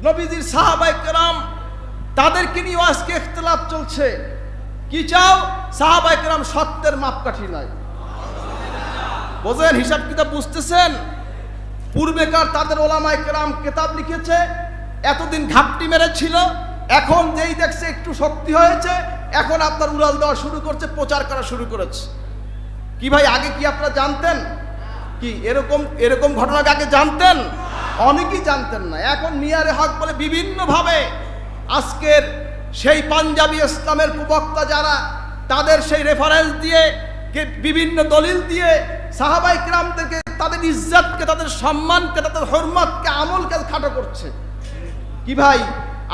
নবীজির সাহাবায়ে কেরাম তাদেরকে নিয়ে আজকে ইখতিলাফ চলছে। কি চাও? সাহাবায়ে কেরাম সত্যের মাপকাঠি নাই। বোঝেন, হিসাব কিতাব বুঝতেছেন? পূর্বেকার তাদের ওলামায়ে কেরাম কিতাব লিখেছে, এতদিন ঘাপটি মেরেছিল, এখন যেই দেখছে একটু শক্তি হয়েছে, এখন আপনার উড়াল দেওয়া শুরু করছে, প্রচার করা শুরু করেছে। কি ভাই, আগে কি আপনারা জানতেন? কি এরকম ঘটনা আগে জানতেন? অনেকেই জানতেন না। এখন মিয়ারে হক বলে বিভিন্নভাবে আজকের সেই পাঞ্জাবি ইসলামের প্রবক্তা যারা, তাদের সেই রেফারেন্স দিয়ে বিভিন্ন দলিল দিয়ে সাহাবায়ে কেরামদেরকে, তাদের ইজ্জতকে, তাদের সম্মানকে, তাদের হরমতকে, আমলকে খাটো করছে। কি ভাই,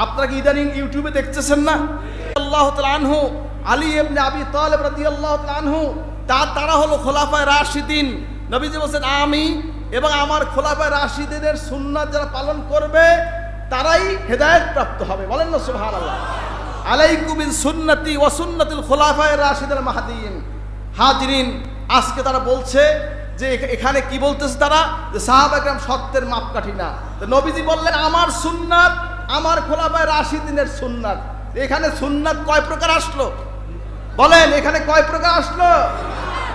আপনারা কি ইদানিং ইউটিউবে দেখতেছেন না? আল্লাহ তাআলা আনহু, আলী ইবনে আবি তালেব রাদিয়াল্লাহু তাআলা আনহু, তারা হলো খোলাফায়ে রাশিদিন। নবীজি বলেন, আমি এবং আমার খোলাফায়ে রাশিদিনের সুন্নাত যারা পালন করবে তারাই হেদায়েত প্রাপ্ত হবে। বলেন না সুবহানাল্লাহ। আলাইকুম বিসুন্নতি ওয়া সুন্নাতিল খোলাফায়ে রাশিদিল মাহদিয়িন। হাজিরিন, আজকে তারা বলছে যে এখানে কি বলতেছে তারা, যে সাহাবায়ে কেরাম সত্যের মাপকাঠি না। তো নবীজি বললেন, আমার সুন্নাত, আমার খোলাফায়ে রাশিদিনের সুন্নাত। এখানে সুন্নাত কয় প্রকার আসলো? বলেন, এখানে কয় প্রকার আসলো?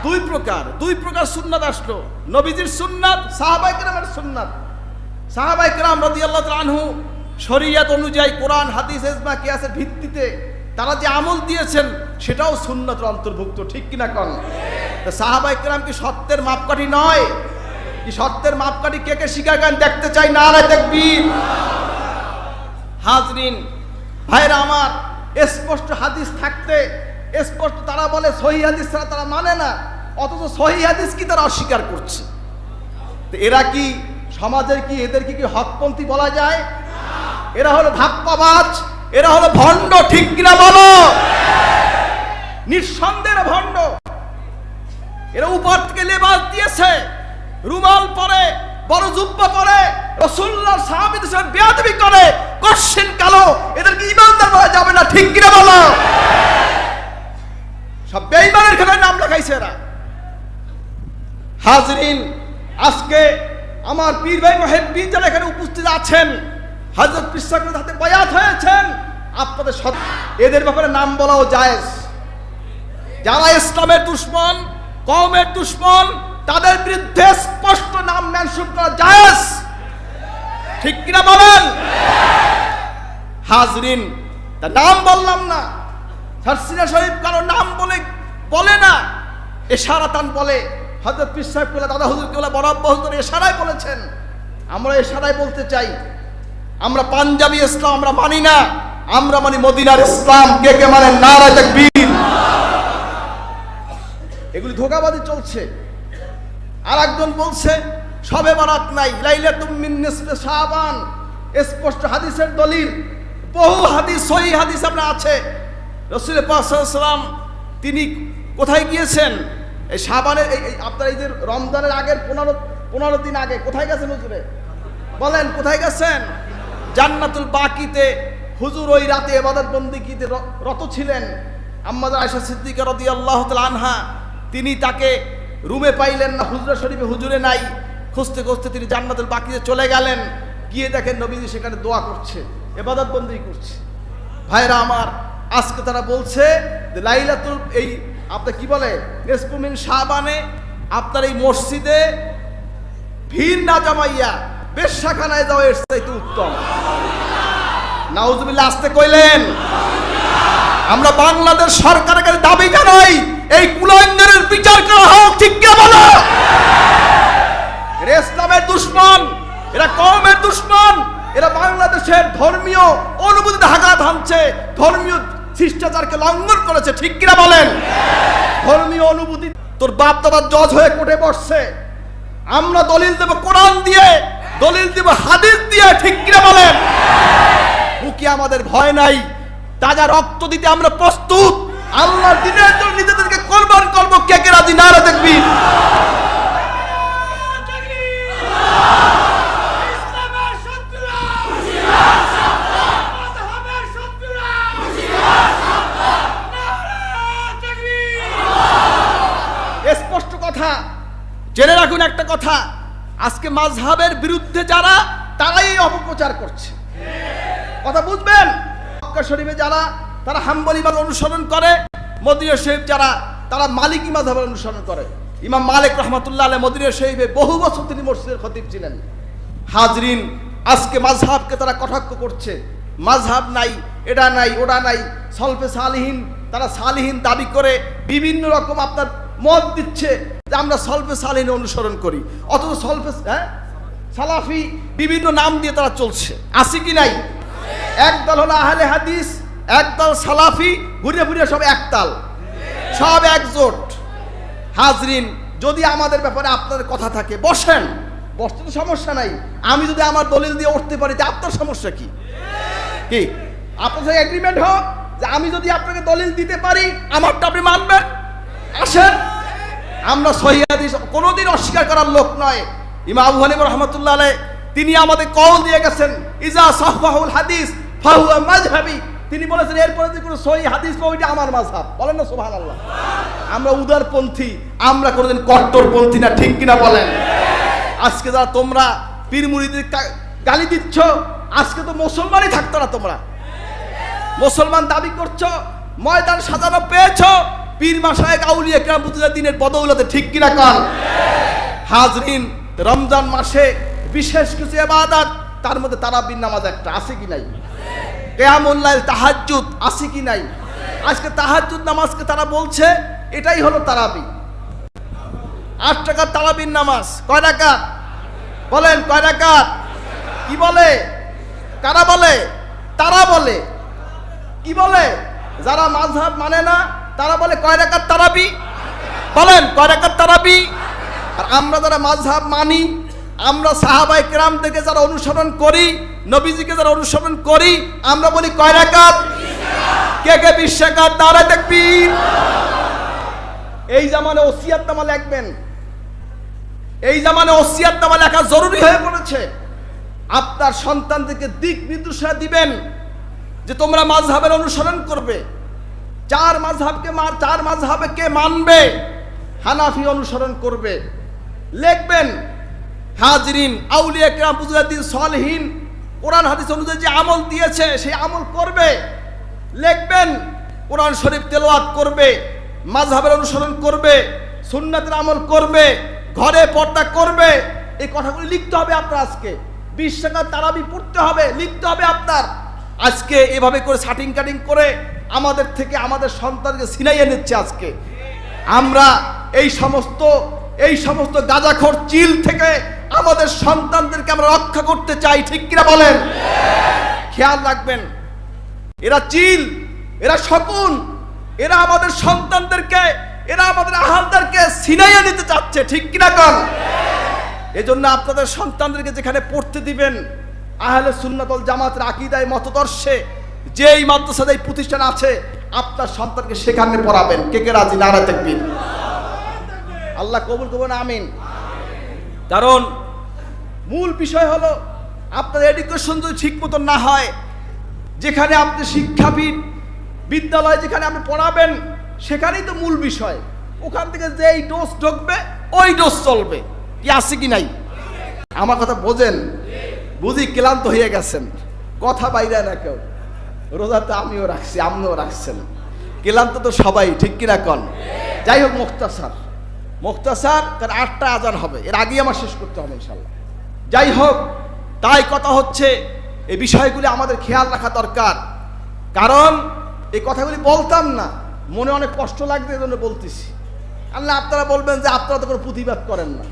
দুই প্রকার সুন্নাত আসলো। নবীজির সুন্নাত, সাহাবায়ে কেরামের সুন্নাত। সাহাবায়ে কেরাম রাদিয়াল্লাহু তাআলা আনহু শরীয়ত অনুযায়ী কোরআন, হাদিস, ইজমা, কিয়াসের ভিত্তিতে তারা যে আমল দিয়েছেন সেটাও সুন্নাতের অন্তর্ভুক্ত। ঠিক কিনা কোন? তো সাহাবায়ে কেরাম কি সত্যের মাপকাঠি নয়? কি সত্যের মাপকাঠি কে কে স্বীকার করেন দেখতে চাই? নারে তাকবীর। হাজরিন, ভাইরা আমার, স্পষ্ট হাদিস থাকতে স্পষ্ট তারা বলে সহিহ হাদিস ছাড়া তারা মানে না, অথচ সহিহ হাদিস কি তারা অস্বীকার করছে। তো এরা কি সমাজের কি, এদেরকে কি হকপন্থী বলা যায়? এরা হলো ধাপ্পাবাজ, এরা হলো ভণ্ড। ঠিক কিনা বলো? নিঃসন্দেহে ভণ্ড। এরা উপর থেকে লেবাস দিয়েছে, রুমাল পরে, বড় জুব্বা পরে, রাসূলুল্লাহর সাহাবীদের সাথে বেয়াদবি করে, কশিন কালো। এদেরকে ঈমানদার বলা যাবে না। ঠিক কিনা বলো? সব বেঈমানের খাতায় নাম লেখাইছে এরা। হাজরিন, আজকে আমার পীর ভাই মুহিব্বিন যারা এখানে উপস্থিত আছেন, হযরত পীর সাহেবের হাতে বায়াত হয়েছেন, আপনাদের এদের ব্যাপারে নাম বলাও জায়েজ। যারা ইসলামের দুশমন, কওমের দুশমন, তাদের বিরুদ্ধে স্পষ্ট নাম মেনশন করা জায়েজ। ঠিক কিনা বলেন? হাজরিন, তার নাম বললাম না। সারসিনা শরীফ কারো নাম বলে না, ইশারাতান বলে। হযরত পীর সাহেব কেবলা, দাদা হুজুর কেবলা, বড় আব্বা হুজুর ইশারায় বলেছেন। আমরা ইশারায় বলতে চাই, আমরা পাঞ্জাবি ইসলাম আমরা মানি না, আমরা মানি মদিনার ইসলাম। কে কে মানেন? নারে তাকবীর। এগুলি ধোঁকাবাজি চলছে। আর একজন বলছে শবে বরাত নাই, লাইলাতুম মিন নিসফি শাবান। স্পষ্ট হাদিসের দলিল, বহু হাদিস, সহিহ হাদিস আপনার আছে। রাসূল পাক সাল্লাল্লাহু আলাইহি ওয়াসাল্লাম তিনি কোথায় গিয়েছেন? এই শাবানের, আপনার এই যে রমজানের আগের 15 দিন আগে কোথায় গেছেন হুজুরে? বলেন, কোথায় গেছেন? জান্নাতুল বাকিতে হুজুর ওই রাতে ইবাদত বন্দেগীতে রত ছিলেন। আম্মা আয়েশা সিদ্দিকা রাদিয়াল্লাহু তাআলা আনহা, তিনি তাকে রুমে পাইলেন না, হুজরা শরীফে হুজুরে নাই। খুঁজতে খুঁজতে তিনি জান্নাতুল বাকিতে চলে গেলেন। গিয়ে দেখেন নবীজি সেখানে দোয়া করছে, ইবাদত বন্দেগী করছে। ভাইরা আমার, আজকে তারা বলছে যে লাইলাতুল, এই আপনার কি বলে, নিসফু মিন শাবানে আপনার এই মসজিদে ভিড় না জমাইয়া বেশ্যাখানায় যাওয়া এর চাইতে উত্তম। নাউজুবিল্লাহ। আসতে কইলেন। আমরা বাংলাদেশ সরকারের কাছে দাবি জানাই, এই কুলাঙ্গারের বিচার করা হোক। ঠিক কি বলো? এরা ইসলামের দুশমন, এরা কওমের দুশমন, এরা বাংলাদেশের ধর্মীয় অনুভূতিতে আঘাত হানছে, ধর্মীয় শিষ্টাচারকে লঙ্ঘন করেছে। ঠিক কিনা বলেন? ধর্মীয় অনুভূতি, তোর বাপ দাদার জজ হয়ে কোর্টে বসছে, আমরা দলিল দেব কোরআন দিয়ে, দলিল দেব হাদিস দিয়ে। ঠিক কিনা বলেন? বুকে আমাদের ভয় নাই, তাজা রক্ত দিতে আমরা প্রস্তুত। আল্লাহর দ্বীনের জন্য নিজেদেরকে কোরবান করব। কে কে রাজি? নারে তাকবীর। স্পষ্ট কথা, জেনে রাখুন একটা কথা, আজকে মাযহাবের বিরুদ্ধে যারা, তারাই অপপ্রচার করছে। কথা বুঝবেন? মক্কা শরীফে যারা তারা হাম্বলি মাযহাব অনুসরণ করে, মদিনা শরীফ যারা তারা মালিকি মাযহাব অনুসরণ করে। ইমাম মালিক রাহমাতুল্লাহ আলাইহি মদিনা শরীফে বহু বছর তিনি মসজিদের খতিব ছিলেন। হাজরিন, আজকে মাযহাবকে তারা কটাক্ষ করছে, মাযহাব নাই, এটা নাই, ওটা নাই, সলফে সালিহিন, তারা সালিহিন দাবি করে বিভিন্ন রকম আপনার মত দিচ্ছে যে আমরা সলফে সালিহিন অনুসরণ করি, অথচ সলফে সালাফি বিভিন্ন নাম দিয়ে তারা চলছে। আছে কি নাই? একদল হলো আহলে হাদিস, একদল সালাফি, ঘুরে ঘুরে সব একতাল, সব একজোট। হাজরিন, যদি আমাদের ব্যাপারে আপনাদের কথা থাকে বসেন, বসতে তো সমস্যা নাই। আমি যদি আমার দলিল দিয়ে উঠতে পারি তা আপনার সমস্যা কি? কি আপনার সাথে এগ্রিমেন্ট হোক যে আমি যদি আপনাকে দলিল দিতে পারি আমারটা আপনি মানবেন, আসেন। আমরা সহিহ হাদিস কোনোদিন অস্বীকার করার লোক নয়। ইমাম আবু হানিফা রাহমাতুল্লাহ আলাইহি তিনি আমাদের কওল দিয়ে গেছেন, ইজা সাহহাহুল হাদিস ফাহুয়া মাযহাবি। তিনি বলেছেন এরপরে যে কোনো সহিহ হাদিস পাবো এটা আমার মাযহাব। বলেন না সুবহানাল্লাহ? আমরা উদারপন্থী, আমরা কোনোদিন কট্টরপন্থী না, ঠিক কিনা বলেন? আজকে যারা তোমরা পীর মুরিদের গালি দিচ্ছ, আজকে তো মুসলমানই থাকতো না। তোমরা মুসলমান দাবি করছো, ময়দান সাজানো পেয়েছো পীর মাশায়েখ আউলিয়া কিরাম বুজুর্গদের দিনের বদৌলতে, ঠিক কিনা কন? হাজরিন, রমজান মাসে বিশেষ কিছু ইবাদত, তার মধ্যে তারাবির নামাজ একটা, আছে কি নাই? কিয়ামুল লাইল, তাহাজ্জুদ, আছে কি নাই? আজকে তাহাজ্জুদ নামাজকে তারা বলছে এটাই হলো তারাবি। 8 টাকার তারাবির নামাজ কয় রাকাত? বলেন কয় রাকাত? কি বলে? কারা বলে? তারা বলে। কি বলে? যারা মাযহাব মানে না তারা বলে কয় রাকাত তারাবি? বলেন কয় রাকাত তারাবি? আর আমরা যারা মাযহাব মানি, আমরা সাহাবায়ে কেরাম থেকে যারা অনুসরণ করি, নবীজিকে যারা অনুসরণ করি, আমরা বলি কয় রাকাত? কে কে 20 রাকাত? নারে তাকবীর। এই জামানে ওসিয়াতনামা লিখবেন, এই জামানে ওসিয়াতনামা লেখা জরুরি হয়ে পড়েছে। আপনার সন্তানদেরকে দিক নির্দেশনা দিবেন যে তোমরা মাযহাবের অনুসরণ করবে। চার মাযহাবে কে মানবে? হানাফি অনুসরণ করবে। লিখবেন, হাজরিন, আউলিয়া কিরাম বুজুর্গদের সালেহিন কোরআন হাদিস অনুযায়ী যে আমল দিয়েছে সেই আমল করবে। লিখবেন, কোরআন শরীফ তেলাওয়াত করবে, মাযহাবের অনুসরণ করবে, সুন্নাতের আমল করবে, ঘরে পর্দা করবে। এই কথাগুলি লিখতে হবে আপনার। আজকে 20 টাকা তারাবি পড়তে হবে, লিখতে হবে আপনার। আজকে এভাবে করে শাটিং কাটিং করে আমাদের থেকে আমাদের সন্তানকে ছিনাইয়ে নিচ্ছে। আজকে আমরা এই সমস্ত গাঁজাখোর চিল থেকে আমাদের সন্তানদেরকে আমরা রক্ষা করতে চাই, ঠিক কিনা বলেন? খেয়াল রাখবেন, এরা চিল, এরা শকুন, এরা আমাদের সন্তানদেরকে, এরা আমাদের আহালদেরকে ছিনাইয়ে নিতে চাচ্ছে, ঠিক কিনা কন? এজন্য আপনাদের সন্তানদেরকে যেখানে পড়তে দিবেন, আহলে সুন্নাত ওয়াল জামাতের আকীদায় মতদর্শে যেই মাদ্রাসা, যেই প্রতিষ্ঠান আছে, আপনার সন্তানকে সেখানে পড়াবেন। কে কে রাজি? নারে তাকবীর। আল্লাহ কবুল করবেন, আমিন। কারণ মূল বিষয় হলো আপনার এডুকেশন যদি ঠিক মতো না হয়, যেখানে আপনি শিক্ষাবিদ বিদ্যালয় যেখানে আপনি পড়াবেন সেখানেই তো মূল বিষয়। ওখান থেকে যেই ডোজ ঢুকবে ওই ডোজ চলবে। কি আছে কি নাই? আমার কথা বোঝেন? বুঝি ক্লান্ত হয়ে গেছেন, কথা বাইরে না কেউ। রোজাতে আমিও রাখছি, আপনিও রাখছেন, ক্লান্ত তো সবাই, ঠিক কিনা কন? যাই হোক, মুখতাসার কারণ 8টা আজান হবে, এর আগেই আমার শেষ করতে হবে ইনশাল্লাহ। যাই হোক, তাই কথা হচ্ছে এই বিষয়গুলি আমাদের খেয়াল রাখা দরকার। কারণ এই কথাগুলি বলতাম না, মনে অনেক কষ্ট লাগবে, এই জন্য বলতেছি। আল্লাহ আপনারা বলবেন যে আপনারা তো কোনো প্রতিবাদ করেন না।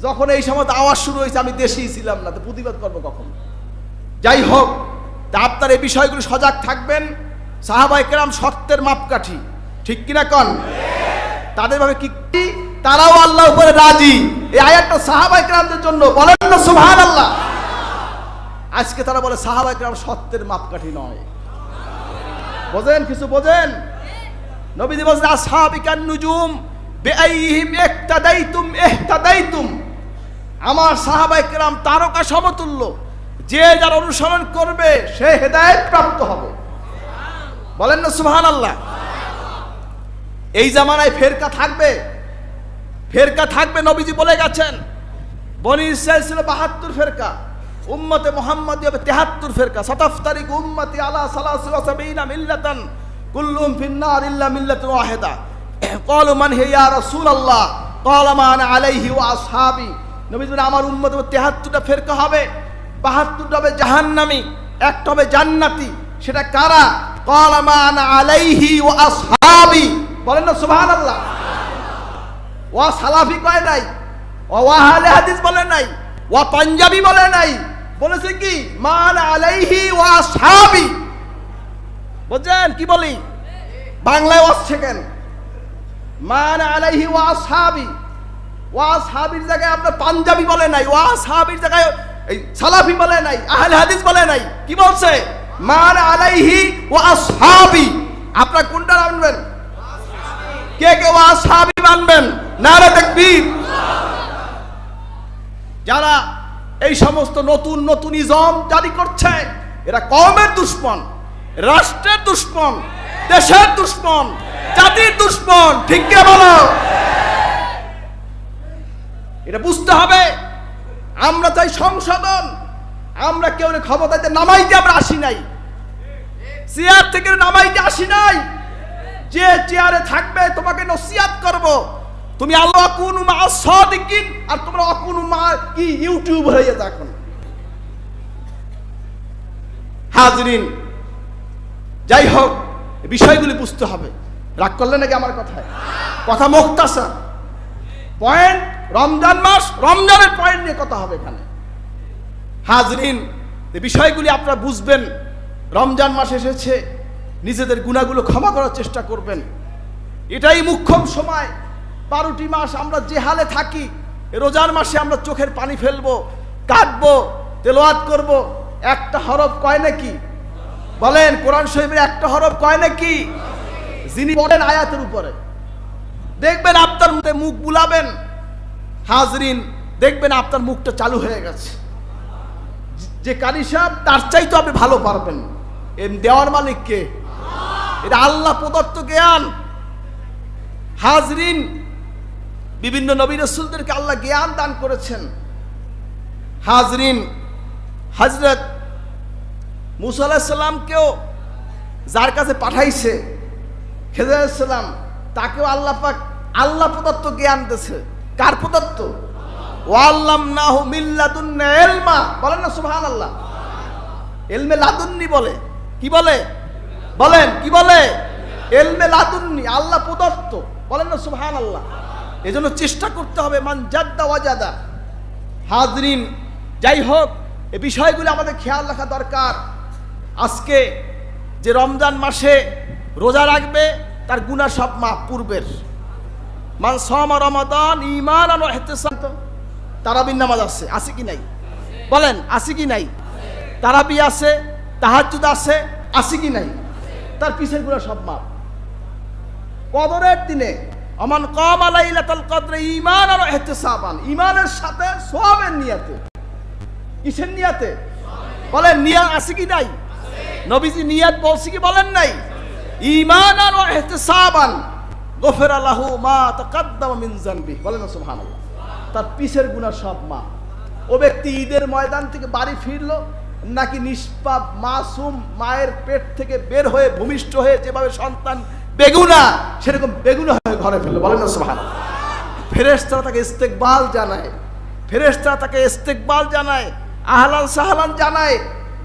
যখন এই সময় আওয়াজ শুরু হয়েছে আমি দেশেই ছিলাম না, তো প্রতিবাদ করবো কখন? যাই হোক, তা আপনার এই বিষয়গুলি সজাগ থাকবেন। সাহাবায়ে কেরাম সত্যের মাপকাঠি, ঠিক কিনা কন? তাদের ভাবে কি তারাও আল্লাহর উপরে রাজি। এই আয়াতটা সাহাবায়ে কেরামদের জন্য, বলেন না সুবহানাল্লাহ। আজকে তারা বলে সাহাবায়ে কেরাম সত্যের মাপকাঠি নয়। বোঝেন? কিছু বোঝেন? নবীজি বলেন আসহাবিকান নুজুম বিআইহিম ইক্তাদাইতুম ইহতাদাইতুম। আমার সাহাবায়ে কেরাম তারকা সমতুল্য, যে যার অনুসরণ করবে সে হেদায়েত প্রাপ্ত হবে। বলেন না সুবহানাল্লাহ। এই জামানায় ফেরকা থাকবে, ফেরকা থাকবে। নবীজি বলে গেছেন বনি ইসরাইল ছিল 72 ফেরকা, উম্মতে মুহাম্মাদি হবে 73 ফিরকা। সাতাফতারিক উম্মতি আলা 73 মিল্লাতান কুল্লুহুম ফিন্নার ইল্লা মিল্লাতুন ওয়াহিদা। ক্বালু মান হিয়া ইয়া রাসূলুল্লাহ? ক্বালা মা আনা আলাইহি ওয়া আসহাবি। নবী বলেন আমার উম্মত 73টা ফিরকা হবে, 72টা হবে জাহান্নামী, একটা হবে জান্নাতি। সেটা কারা? ক্বালা মা আনা আলাইহি ওয়া আসহাবি। বলেন না সুবহানাল্লাহ। ওয়া সালাফি কয় নাই, ওয়া আহলে হাদিস বলে নাই, ওয়া পাঞ্জাবি বলে নাই, বলেছে কি মা আনা আলাইহি ওয়া আসহাবি। বুঝছেন কি বলি? বাংলায় আসছে কেন? মা আনা আলাইহি ওয়া আসহাবি। ওয়া আসহাবির জায়গায় আপনার পাঞ্জাবি বলে নাই, ওয়া আসহাবির জায়গায় এই সালাফি বলে নাই, আহলে হাদিস বলে নাই। কি বলছে? মা আনা আলাইহি ওয়া আসহাবি। আপনারা কোনটা মানবেন? কে কে ওয়া আসহাবি মানবেন? নারে তাকবীর। যারা এই সমস্ত নতুন নতুন ইজম জারি করছে এরা কওমের দুশমন, রাষ্ট্রের দুশমন, দেশের দুশমন, জাতির দুশমন। ঠিক কি বলো? এটা বুঝতে হবে। আমরা চাই সংশোধন। আমরা কেউ ক্ষমতাতে নামাইতে আমরা আসি নাই, চেয়ার থেকে নামাইতে আসি নাই। যে চেয়ারে থাকবে তোমাকে নসিহত করব, তুমি আল্লাহ কুনু মা সাদিকিন, আর তোমরা অকুনু মা কি ইউটিউব হয়ে যাচ্ছে এখন। হাজরিন, যাই হোক বিষয়গুলি বুঝতে হবে। রাগ করলে নাকি আমার কথায়? কথা মুখতাসার পয়েন্ট। রমজান মাস, রমজানের পয়েন্ট নিয়ে কথা হবে এখানে। হাজরিন, এই বিষয়গুলি আপনারা বুঝবেন। রমজান মাস এসেছে, নিজেদের গুনাহগুলো ক্ষমা করার চেষ্টা করবেন। এটাই মুখ্যম সময়। 12টি মাস আমরা যে হালে থাকি, রোজার মাসে আমরা চোখের পানি ফেলবো, কাঁদবো, তেলাওয়াত করব। একটা হরফ কয় নাকি? বলেন, কোরআন শরীফের একটা হরফ কয় নাকি? যিনি পড়েন আয়াতের উপরে, দেখবেন আপনার মুখ বুলাবেন। হাজরিন, দেখবেন আপনার মুখটা চালু হয়ে গেছে। যে কারি সাহেব তার চাইতে আপনি ভালো পারবেন। এর দেওয়ার মালিক কে? এটা আল্লাহ প্রদত্ত জ্ঞান। হাজরিন, বিভিন্ন নবী রাসূলদেরকে আল্লাহ জ্ঞান দান করেছেন। হাজরিন, হযরত মুসা আলাইহিস সালামকেও যার কাছে পাঠাইছে, খেজর আলাইহিস সালাম, তাকেও আল্লাহ পাক আল্লাহ প্রদত্ত জ্ঞান দিয়েছে। কার প্রদত্ত? ওয়াল্লামনাহু মিন লাদুন্না ইলমা। বলেন না সুবহানাল্লাহ। ইলমে লাদুন্নি বলে। কি বলে? বলেন কি বলে? ইলমে লাদুন্নি, আল্লাহ প্রদত্ত। বলেন না সুবহানাল্লাহ। এজন্য চেষ্টা করতে হবে মান জাদ্দা ওয়াজাদা। হাজরিন, যাই হোক এই বিষয়গুলো আমাদের খেয়াল রাখা দরকার। আজকে যে রমজান মাসে রোজা রাখবে তার গুনাহ সব মাফ পূর্বের। মান সামা রমাদান ঈমানান ওয়া ইহতিসাবান। তারাবির নামাজ আছে কি নাই? বলেন আছে কি নাই? তারাবি আছে, তাহাজ্জুদ আছে কি নাই? তার পিছের গুনাহ সব মাফ। কদরের দিনে আমান কামা লাইলাতুল কদরে ঈমানান ওয়া ইহতিসাবান, ঈমানের সাথে সওয়াবের নিয়তে। কিসের নিয়তে? বলেন নিয়ত আছে কি নাই? নবীজি নিয়ত বলছে কি বলেন নাই? ঈমানান ওয়া ইহতিসাবান গফিরা লাহু মা তাকাদ্দামা মিন যানবি। বলেন না সুবহানাল্লাহ। তার পিছের গুনাহ সব মাফ। ও ব্যক্তি ঈদের ময়দান থেকে বাড়ি ফিরলো, নাকি নিষ্পাপ মাসুম মায়ের পেট থেকে বের হয়ে ভূমিষ্ঠ হয়ে যেভাবে সন্তান বেগুনা, সেরকম বেগুনা হয়ে ঘরে ফিরলো। বলেন না সুবহানাল্লাহ। ফেরেশতারা তাকে ইস্তেকবাল জানায়, ফেরেশতারা তাকে ইস্তেকবাল জানায়, আহলান সাহলান জানায়।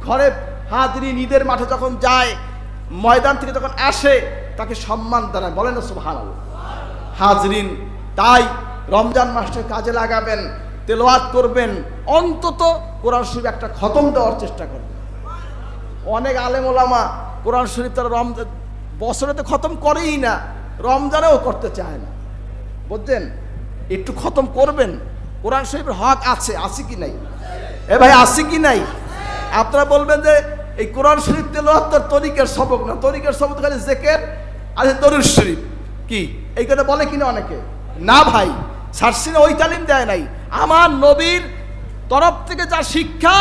ঘরে হাজরিন, ঈদের মাঠে যখন যায়, ময়দান থেকে যখন আসে, তাকে সম্মান জানায়। বলেন না সুবহানাল্লাহ। হাজরিন, তাই রমজান মাসটা কাজে লাগাবেন, তেলাওয়াত করবেন, অন্তত কোরআন শরীফ একটা খতম দেওয়ার চেষ্টা করবেন। অনেক আলেম ওলামা কোরআন শরীফ তারা রমজান বছরে তো খতম করেই না, রমজানেও করতে চায় না। বুঝছেন? একটু খতম করবেন। কোরআন শরীফের হক আছে কি নাই? এ ভাই আছে কি নাই? আপনারা বলবেন যে এই কোরআন শরীফ তেলাওয়াত তো তরিকার সবক না, তরিকার সবক খালি জিকির আর দরুদ শরীফ। কি এই কথা বলে কিনা অনেকে? না ভাই, সারসিনা ওই তালিম দেয় নাই। আমার নবীর তরফ থেকে যা শিক্ষা,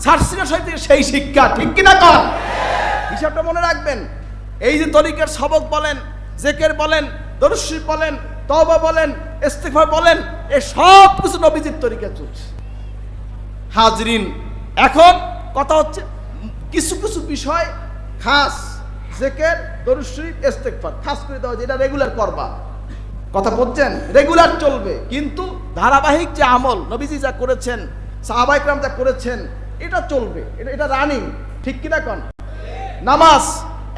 সারসিনা শরীফ থেকে সেই শিক্ষা। ঠিক কিনা কর? হিসাবটা মনে রাখবেন। এই যে তরিকার সবক বলেন, জিকির বলেন, দরুদ শরীফ বলেন, তওবা বলেন, ইস্তিগফার বলেন, এই সব কিছু নবীজির তরিকা চলছে। হাজরিন, এখন কথা হচ্ছে কিছু কিছু বিষয় খাস জিকির, দরুদ শরীফ, ইস্তেগফার খাস করে দেওয়া, যেটা রেগুলার করবা, কথা বলছেন, রেগুলার চলবে। কিন্তু ধারাবাহিক যে আমল নবীজি যা করেছেন, সাহাবায়ে কেরাম যা করেছেন, এটা চলবে, এটা রানিং, ঠিক কিনা কোন? নামাজ,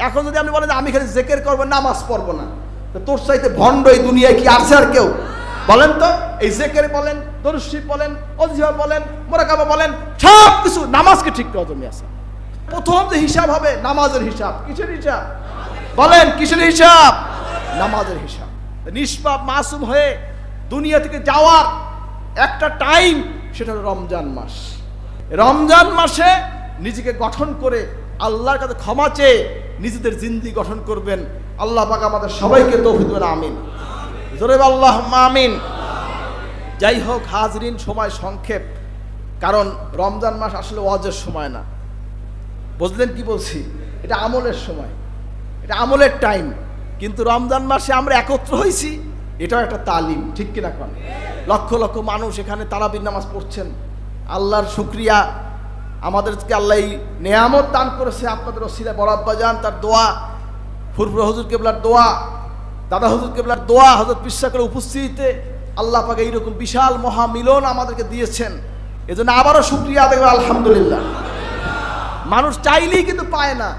এখন যদি আপনি বলেন যে আমি খালি জিকির করবো, নামাজ পড়বো না, তো তোর চাইতে ভণ্ড এই দুনিয়ায় কি আছে আর কেউ? বলেন তো, এই জিকির বলেন, দরুদ শরীফ বলেন, ওয়াজিফা বলেন, মুরাকাবা বলেন, সব কিছু নামাজকে ঠিক করা তুমি আছে। প্রথম যে হিসাব হবে নামাজের হিসাব। কিসের হিসাব? বলেন কিসের হিসাব? নামাজের হিসাব। নিষ্পাপ মাসুম হয়ে দুনিয়া থেকে যাওয়ার একটা টাইম, সেটা হলো রমজান মাস। রমজান মাসে নিজেকে গঠন করে আল্লাহর কাছে ক্ষমা চেয়ে নিজেদের জিন্দেগি গঠন করবেন। আল্লাহ পাক আমাদের সবাইকে তৌফিক দেন, আমিন। জোরে আল্লাহুম্মা আমিন। যাই হোক হাজরিন, সময় সংক্ষেপ, কারণ রমজান মাস আসলে ওয়াজের সময় না, বুঝলেন কি বলছি? এটা আমলের সময়, এটা আমলের টাইম। কিন্তু রমজান মাসে আমরা একত্র হয়েছি, এটাও একটা তালিম, ঠিক কিনা কোন? লক্ষ লক্ষ মানুষ এখানে তারাবির নামাজ পড়ছেন। আল্লাহর শুকরিয়া, আমাদেরকে আল্লাহ এই নেয়ামত দান করেছে। আপনাদের ওসিলায় বড় আব্বাজান তার দোয়া, ফুরফুরা হুজুর কেবলার দোয়া, দাদা হুজুর কেবলার দোয়া, হযরত পীর সাহেবের উপস্থিতিতে আল্লাহ পাক এইরকম বিশাল মহামিলন আমাদেরকে দিয়েছেন। এজন্য আবারও শুকরিয়া আদায় করি, আলহামদুলিল্লাহ। মানুষ চাইলেই কিন্তু পায় না,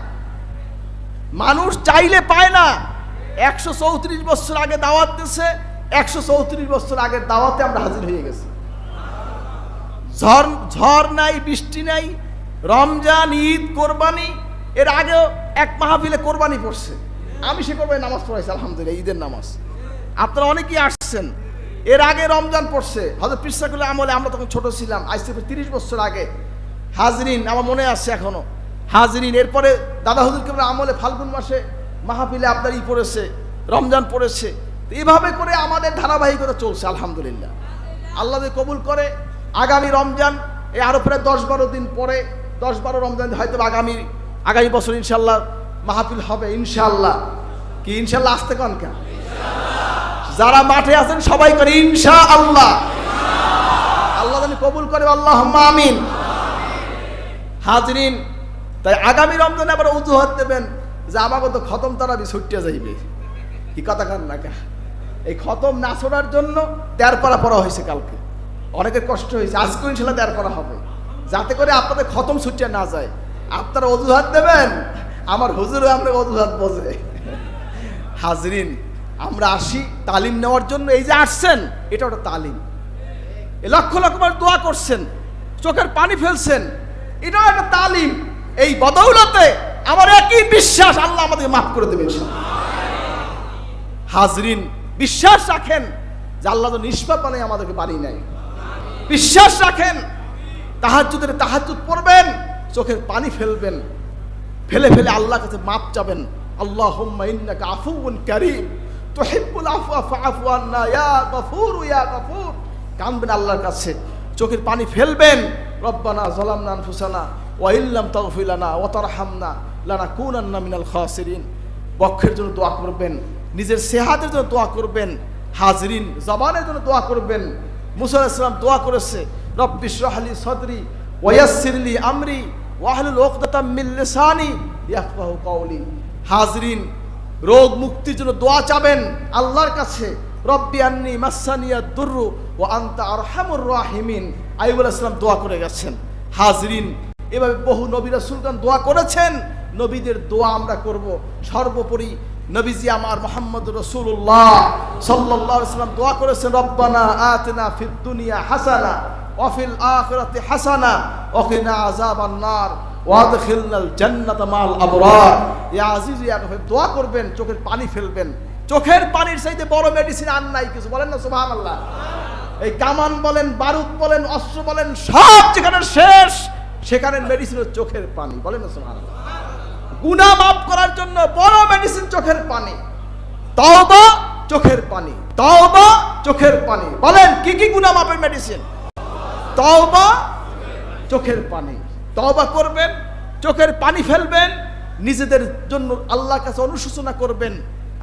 মানুষ চাইলে পায় না। 134 বছর আগে দাওয়াত দিয়েছে, 134 বছর আগের দাওয়াতে আমরা হাজির হয়ে গেছি। ঝড় নাই, বৃষ্টি নাই, রমজান, ঈদ, কোরবানি, এর আগেও এক মাহফিলে কোরবানি পড়ছে, আমি সে কোরবানি নামাজ পড়াইছি, আলহামদুলিল্লাহ, ঈদের নামাজ। আপনারা অনেকেই আসছেন, এর আগে রমজান পড়ছে হযরত পীর সাহেবের আমলে, আমরা তখন ছোট ছিলাম, আজ থেকে 30 বছর আগে। হাজরিন, আমার মনে আছে এখনো হাজরিন। এরপরে দাদা হুজুর কেবলার আমলে ফাল্গুন মাসে মাহফিলে আপনার পড়েছে, রমজান পড়েছে। এইভাবে করে আমাদের ধারাবাহিকতা চলছে, আলহামদুলিল্লাহ। আল্লাহ যদি কবুল করে আগামী রমজান, এই আরো প্রায় 10-12 দিন পরে, 10-12 রমজান হয়তো আগামী বছর ইনশাল্লাহ মাহফিল হবে, ইনশাল্লাহ। কি ইনশাল্লাহ? আসতে কন কেন? যারা মাঠে আছেন সবাই করে ইনশাআল্লাহ। আল্লাহ যেন কবুল করে, আল্লাহুম্মা আমিন। হাজরিন, তাই আগামী রমজানে আবার অজুহাত দেবেন যে আমাকে তো খতম তারাবি ছুটিয়া যাইবে, কি কথা কান না কা? এই খতম না ছোড়ার জন্য 13 পারা পড়া হয়েছে কালকে, অনেকের কষ্ট হয়েছে। আজকে ইনশাল্লাহ 13 পারা হবে, যাতে করে আপনাদের খতম ছুটিয়া না যায়। আপনারা অজুহাত দেবেন, আমার হুজুরও আমরা অজুহাত বোঝে। হাজরিন, আমরা আসি তালিম নেওয়ার জন্য। এই যে আসছেন, এটা একটা তালিম। এই লক্ষ লক্ষ মানুষ দোয়া করছেন, চোখের পানি ফেলছেন, এটাও একটা তালিম। এই বদৌলতে আমার একই বিশ্বাস, আল্লাহ আমাদের মাফ করে দেবেন। হাজরিন, বিশ্বাস রাখেন যে আল্লাহ তো নিষ্পাপ বানাই আমাদেরকে বাড়ি নাই। বিশ্বাস রাখেন, তাহাজ্জুদের তাহাজ্জুদ পড়বেন, চোখের পানি ফেলবেন, ফেলে ফেলে আল্লাহর কাছে মাপ চাবেন। আল্লাহুম্মা ইন্নাকা আফুউন কারীম তুহিব্বুল আফওয়া ফাআফু আন্না ইয়া গফুর ইয়া গফুর। কাঁদবেন আল্লাহর কাছে, চোখের পানি ফেলবেন। রব্বানা যালামনা আনফুসানা ওয়া ইল্লাম তাগফির লানা ওয়া তারহামনা লানাকুনান্না মিনাল খাসিরিন। বক্ষের জন্য দোয়া করবেন, নিজের সেহাতের জন্য দোয়া করবেন। হাজরিন, জবানের জন্য দোয়া করবেন। মুসা আলাইহিস সালাম দোয়া করেছে, রব্বি ইশরাহ লি সাদরি ওয়া ইয়াসসির লি আমরি ওয়াহলুল উকদাতাম মিন লিসানি ইয়াফকাহু কওলি। হাজরিন, রোগ মুক্তির জন্য দোয়া চাবেন আল্লাহর কাছে। রব্বি আন্নি মাসানিয়াদ দুররু ওয়া আনতা আরহামুর রাহিমিন। আইয়ুব আলাইহিস সালাম দোয়া করে গেছেন। হাজরিন, এভাবে বহু নবী রাসূলগণ দোয়া করেছেন। নবীদের দোয়া আমরা করব। সর্বোপরি নবীজি আমার মুহাম্মদুর রাসূলুল্লাহ সাল্লাল্লাহু আলাইহি ওয়াসাল্লাম দোয়া করেছেন, রব্বানা আতিনা ফিদ দুনিয়া হাসানা ওয়া ফিল আখিরাতি হাসানা ওয়া কিনা আযাবান নার ওয়া আদখিলনাল জান্নাতা মাল আবরার। ইয়া আজিজ ইয়া গফুর। দোয়া করবেন, চোখের পানি ফেলবেন। চোখের পানির চাইতে বড় মেডিসিন আর নাই কিছু, বলেন না সুবহানাল্লাহ। এই কামান বলেন, বারুদ বলেন, অস্ত্র বলেন, সব যেখানে শেষ, সেখানে মেডিসিন হচ্ছে চোখের পানি, বলেন না সুবহানাল্লাহ। গুনাহ মাফ করার জন্য বড় মেডিসিন চোখের পানি। তওবা, চোখের পানি, তওবা, চোখের পানি। বলেন কি কি গুনাহ মাফের মেডিসিন? তওবা, চোখের পানি। তওবা করবেন, চোখের পানি ফেলবেন, নিজেদের জন্য আল্লাহর কাছে অনুশোচনা করবেন,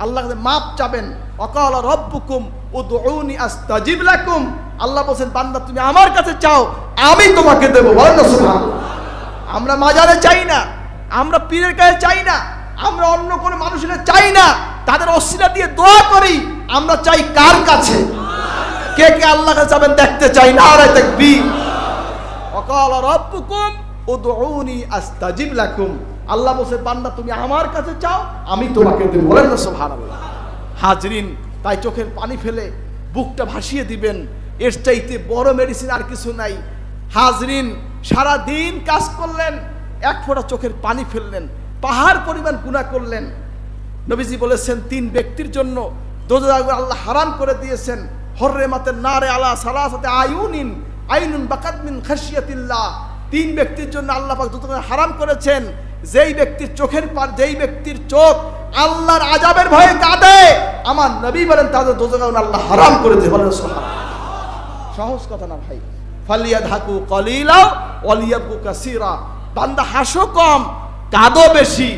আল্লাহর কাছে মাপ চাবেন। ওয়াকালা রাব্বুকুম উদউনি আস্তাজিব লাকুম। আল্লাহ বলছেন বান্দা তুমি আমার কাছে চাও, আমি তোমাকে দেবো। বলেন না সুবহানাল্লাহ। আমরা মাজারে চাই না, আমরা পীরের কাছে চাই না, আমরা অন্য কোনো মানুষের চাই না, তাদের ওসিলা দিয়ে দোয়া করি। আমরা চাই কার কাছে? কে কে আল্লাহর কাছে যাবেন দেখতে চাই। নারে তাকবীর। ওয়াকালা রাব্বুকুম উদউনি আস্তাজিব লাকুম। আল্লাহ বলছে বান্দা তুমি আমার কাছে চাও, আমি তোমাকে দেব। বলেন না সুবহানাল্লাহ। হাজরিন, তাই চোখের পানি ফেলে বুকটা ভাসিয়ে দিবেন, এর চাইতে বড় মেডিসিন আর কিছু নাই। হাজরিন, সারা দিন কাজ করলেন, এক ফোঁটা চোখের পানি ফেললেন, পাহাড় পরিমাণ গুনাহ করলেন। নবীজি বলেছেন 3 ব্যক্তির জন্য দোজখ আল্লাহ হারাম করে দিয়েছেন। হরমাতের নারে আলা সালাসাতে আয়ুনিন, আইনুন বাকাত মিন খাশিয়াতিল্লাহ। 3 ব্যক্তির জন্য আল্লাহ পাক দোজখ হারাম করেছেন। যেই ব্যক্তির চোখের যেই ব্যক্তির চোখ আল্লাহর আযাবের ভয়ে কাঁদে, আমার নবী বলেন তাদের দোজখ আল্লাহ হারাম করে দিয়ে। বলেন সুবহানাল্লাহ। সহজ কথা না ভাই। ফালিয়াদহাকু কলিলা ওয়ালিয়াবকু কাসীরা। বান্দা হাসো কম, কাঁদো বেশি।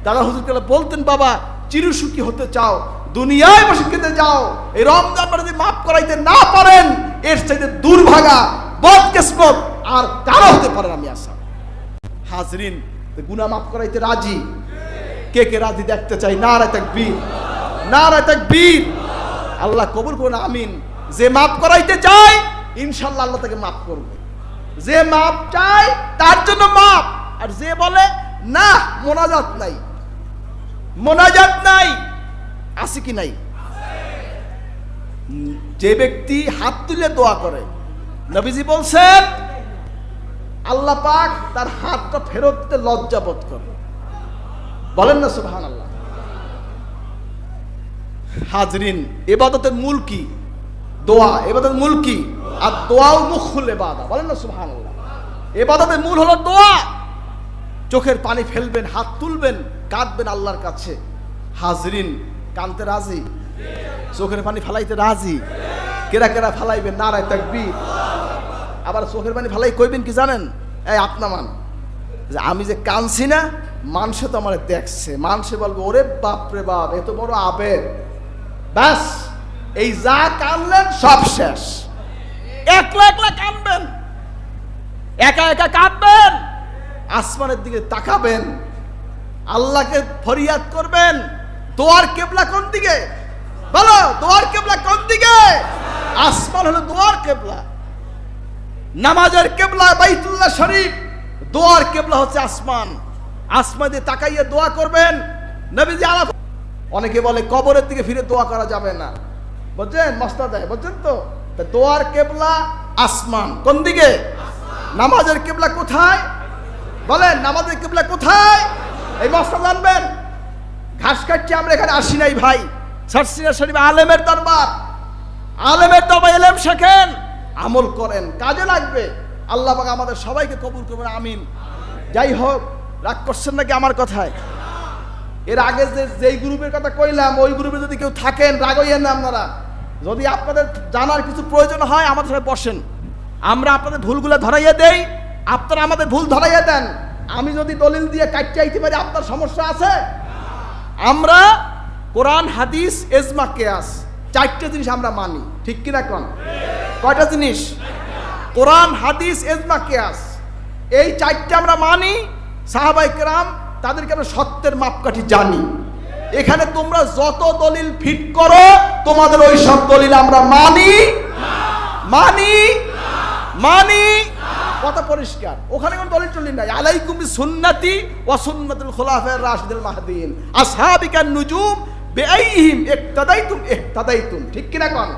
দাদা হুজুর বলতেন বাবা চিরসুখী হতে চাও, দুনিয়ায় বসে কেঁদে যাও। এই রমজান যদি মাফ করাইতে না পারেন, এর চাইতে দুর্ভাগা বদকিসমত আর কারো হতে পারে আমি আশা। হাজরিন, গুনাহ মাফ করাইতে রাজি? কে কে রাজি দেখতে চাই? নারে তাকবীর, নারে তাকবীর। আল্লাহ কবুল করুন, আমিন। যে মাফ করাইতে চায় ইনশাআল্লাহ আল্লাহ তাকে মাফ করবে। যে মাফ চায় তার জন্য মাফ। আর যে বলে না মোনাজাত নাই, মোনাজাত নাই, আছে কি নাই? যে ব্যক্তি হাত তুলে দোয়া করে, নবীজি বলছেন আল্লাহ পাক তার হাতটা ফেরত দিতে লজ্জা বোধ করে। বলেন না সুবহানাল্লাহ। হাজরিন, ইবাদতের মূল কি? দোয়া। ইবাদতের মূল কি? আর দোয়াও মুখুল ইবাদত। বলেন না সুবহানাল্লাহ। ইবাদতের মূল হলো দোয়া। চোখের পানি ফেলবেন, হাত তুলবেন, কাঁদবেন আল্লাহর কাছে। হাজরিন, কানতে রাজি? চোখের পানি ফেলাইতে রাজি? কেরা কেরা ফেলাইবেন? নারে তাকবীর। আবার চোখের পানি ফেলাই কইবেন কি জানেন? এই আপনা মান যে আমি যে কানছি না, মানুষে তো আমার দেখছে, মানুষে বলবে ওরে বাপ রে বাপ, এত বড় আবেগ। ব্যাস, এই যা কানলেন সব শেষ। একলা একলা কানবেন, একা একা কাঁদবেন, আসমানের দিকে তাকাবেন, আল্লাহকে ফরিয়াদ করবেন। দোয়ার কেবলা কোন দিকে? বলো, দোয়ার কেবলা কোন দিকে? আসমান হলো দোয়ার কেবলা। নামাজের কেবলা বাইতুল্লাহ শরীফ, দোয়ার কেবলা হচ্ছে আসমান। আসমান দিয়ে তাকাইয়ে দোয়া করবেন। নবীজি আলাপ। অনেকে বলে কবরের দিকে ফিরে দোয়া করা যাবে না, বুঝছেন? মস্তা দেয়, বুঝছেন তো? দোয়ার কেবলা আসমান। কোন দিকে? নামাজের কেবলা কোথায়? বলেন, নামাজের কেবলা কোথায়? এই মস্তা জানবেন। ঘাস কাটছি আমরা এখানে আসি নাই ভাই। সারসিনা শরীফ আলেমের দরবার, আলেমের দরবার এলেম শেখেন, আমল করেন, কাজে লাগবে। আল্লাহ পাক আমাদের সবাইকে কবুল করবেন, আমিন। যাই হোক, রাগ করছেন নাকি আমার কথায়? এর আগে যেই গ্রুপের কথা কইলাম, ওই গ্রুপে যদি কেউ থাকেন রাগ হইয়েন না আপনারা। যদি আপনাদের জানার কিছু প্রয়োজন হয় আমাদের সাথে বসেন, আমরা আপনাদের ভুলগুলো ধরাইয়া দেই, আপনারা আমাদের ভুল ধরাইয়া দেন। আমি যদি দলিল দিয়ে কাটতে আইতে পারি, আপনার সমস্যা আছে? আমরা কোরআন, হাদিস, ইজমা, কিয়াস, 4টে জিনিস আমরা মানি, ঠিক কিনা কোন? কয়টা জিনিস? কোরআন, হাদিস, ইজমা, কিয়াস, এই 4টে আমরা মানি। সাহাবায়ে কেরাম তাদেরকে আমরা সত্যের মাপকাঠি জানি। এখানে তোমরা যত দলিল ফিট করো, তোমাদের ওই সব দলিল আমরা মানি মানি মানি। কথা পরিষ্কার, ওখানে কোন দলিল টলিল নাই। আলাইকুম বিসুন্নতি ওয়া সুন্নাতুল খুলাফায়ে রাশিদুল মাহদিয়িন আসহাবিকান নুজুম বিআইহিম ইক্তাদাইতুম ইহতাদাইতুম, ঠিক কিনা কোন?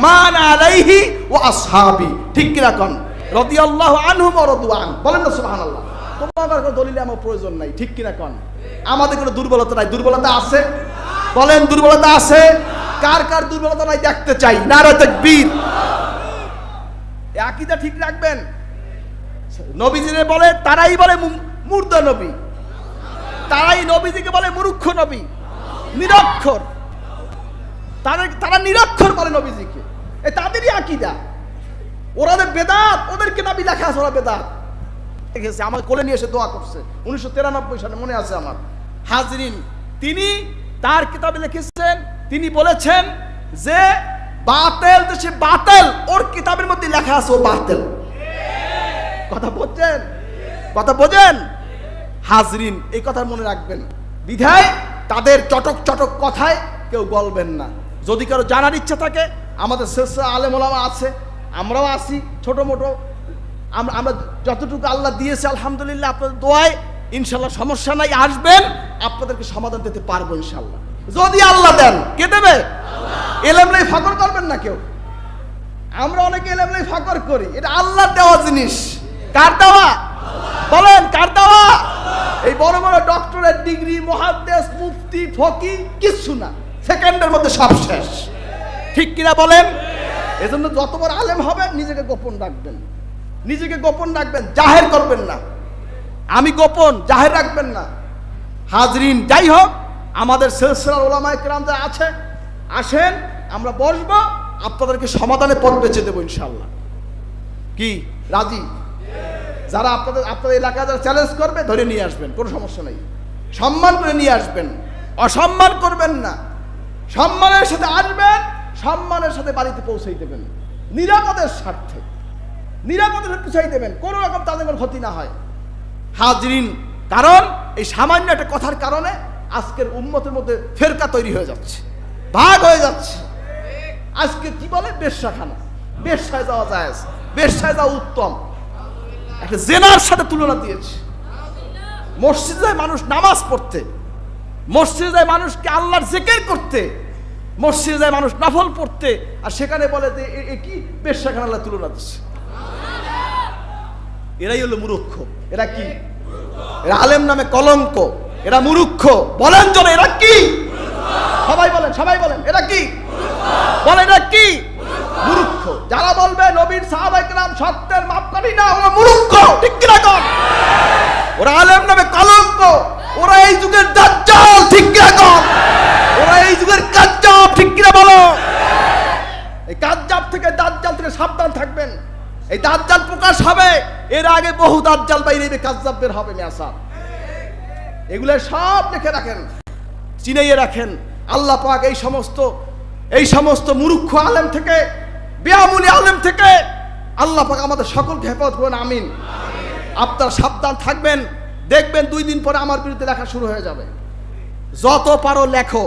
মান আলাইহি ওয়া আসহাবি, ঠিক কিনা কোন? রাদিয়াল্লাহু আনহুম ওয়া রাদওয়ান। বলেন না সুবহানাল্লাহ। তোমাদের কোনো দলিল আমার প্রয়োজন নাই, ঠিক কিনা কোন? আমাদের কোনো দুর্বলতা নাই। দুর্বলতা আছে? বলেন, দুর্বলতা আছে? কার কার দুর্বলতা নাই দেখতে চাই। নারে তাকবীর। আকীদা ঠিক রাখবেন। নবীজিরে বলে, তারাই বলে মুর্দা নবী, তারাই নবীজিকে বলে মূর্খ নবী, নিরক্ষর। তারা নিরক্ষর বলে নবীজিকে, এ তাদেরই আকীদা। ওরাদের বেদাত, ওদের কিতাবে লেখা আছে ওরা বেদাত। দেখেছে, আমার কোলে নিয়ে এসে দোয়া করছে 1993 সালে, মনে আছে আমার। হাজরিন, তিনি তার কিতাবে লিখেছেন, তিনি বলেছেন যে বাতেল তো সে বাতেল, ওর কিতাবের মধ্যে লেখা আছে ও বাতেল। কথা বোঝেন? কথা বোঝেন? হাজরিন, এই কথা মনে রাখবেন। বিধায় তাদের চটক চটক কথায় কেউ গলবেন না। যদি কারো জানার ইচ্ছা থাকে, আমাদের সিলসিলা আলেম ওলামা আছে, আমরাও আছি ছোট মোটো, আমরা যতটুকু আল্লাহ দিয়েছে আলহামদুলিল্লাহ, আপনাদের দোয়ায় ইনশাল্লাহ সমস্যা নাই, আসবেন, আপনাদেরকে সমাধান দিতে পারবো ইনশাল্লাহ, যদি আল্লাহ দেন। কে দেবে? এলেমলাই ফাকর করবেন না কেউ। আমরা অনেকে এলেমলাই ফাকর করি, এটা আল্লাহর দেওয়া জিনিস। কার দেওয়া? বলেন কার দেওয়া? এই বড় বড় ডক্টরের ডিগ্রি, মুহাদ্দিস, মুফতি, ফকি কিচ্ছু না, সেকেন্ডের মধ্যে সব শেষ। ঠিক কিনা বলেন? এজন্য যত বড় আলেম হবেন নিজেকে গোপন রাখবেন, নিজেকে গোপন রাখবেন, জাহের করবেন না। আমি গোপন, জাহের রাখবেন না। হাজরিন, যাই হোক, আমাদের সিলসিলার উলামায়ে কেরাম যারা আছে, আসেন, আমরা বসবো, আপনাদেরকে সমাধানের পথ বেছে দেবো ইনশাআল্লাহ। কি রাজি? যারা আপনাদের এলাকায় যারা চ্যালেঞ্জ করবে ধরে নিয়ে আসবেন, কোনো সমস্যা নেই, সম্মান করে নিয়ে আসবেন, অসম্মান করবেন না। সম্মানের সাথে আসবেন, সম্মানের সাথে বাড়িতে পৌঁছাই দেবেন, নিরাপদের স্বার্থে, নিরাপদের সাথে পৌঁছাই দেবেন, কোনো রকম তাদের কোনো ক্ষতি না হয়। হাজরিন, কারণ এই সামান্য একটা কথার কারণে আজকের উম্মতের মধ্যে ফেরকা তৈরি হয়ে যাচ্ছে, ভাগ হয়ে যাচ্ছে। আজকে কি বলে? বেশ্যাখানা, বেশ্যায় যাওয়া যায়, বেশ্যায় যাওয়া উত্তম। একটা জেনার সাথে তুলনা দিয়েছে। মসজিদে যায় মানুষ নামাজ পড়তে, মসজিদে যায় মানুষকে আল্লাহর জিকির করতে, মসজিদে যায় মানুষ নফল পড়তে, আর সেখানে বলে যে এ কি? বেশ্যাখানা আল্লাহ তুলনা দিচ্ছে। এরাই হলো মূর্খ। এরা কি? এরা আলেম নামে কলঙ্ক, এরা মূর্খ। বলেন জোরে, এরা কি? সবাই বলেন, সবাই বলেন, এরা কি? বলেন, এরা কি? মূর্খ। যারা বলবে নবীর সাহাবায়ে কেরাম সত্যের মাপকাঠি না, ওরা মূর্খ। ঠিক কি না? ওরা আলেম নামে কলঙ্ক, ওরা এই যুগের দাজ্জাল। ঠিক কি না? ওরা এই যুগের কাজ্জাব। ঠিক কি না? বলো। এই কাজ্জাব থেকে, দাজ্জাল থেকে সাবধান থাকবেন। এই দাজ্জাল প্রকাশ হবে, এর আগে বহু দাজ্জাল বাইরে কাজ্জাব বের হবে। মেয়াসা, এগুলো সব লিখে রাখেন, চিনাইয়ে রাখেন। আল্লাহ পাক এই সমস্ত মূর্খ আলেম থেকে, বেআমুলি আলেম থেকে আল্লাহ পাক আমাদের সকলকে হেফাজত করুন। আমিন। আপনারা সাবধান থাকবেন, দেখবেন 2 দিন পরে আমার বিরুদ্ধে লেখা শুরু হয়ে যাবে। যত পারো লেখো,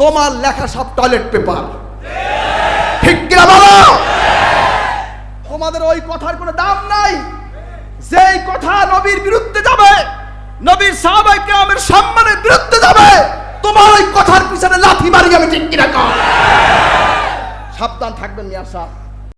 তোমার লেখা সব টয়লেট পেপার। ঠিক কিনা বলো? তোমাদের ওই কথার কোনো দাম নাই। যেই কথা নবীর বিরুদ্ধে যাবে, নবীর সাহাবায়ে কেরামের সম্মানের বিরুদ্ধে যাবে, তোমার ওই কথার পিছনে লাথি মারি আমি। ঠিক কিনা? সাবধান থাকবেন মিয়া সাহেব।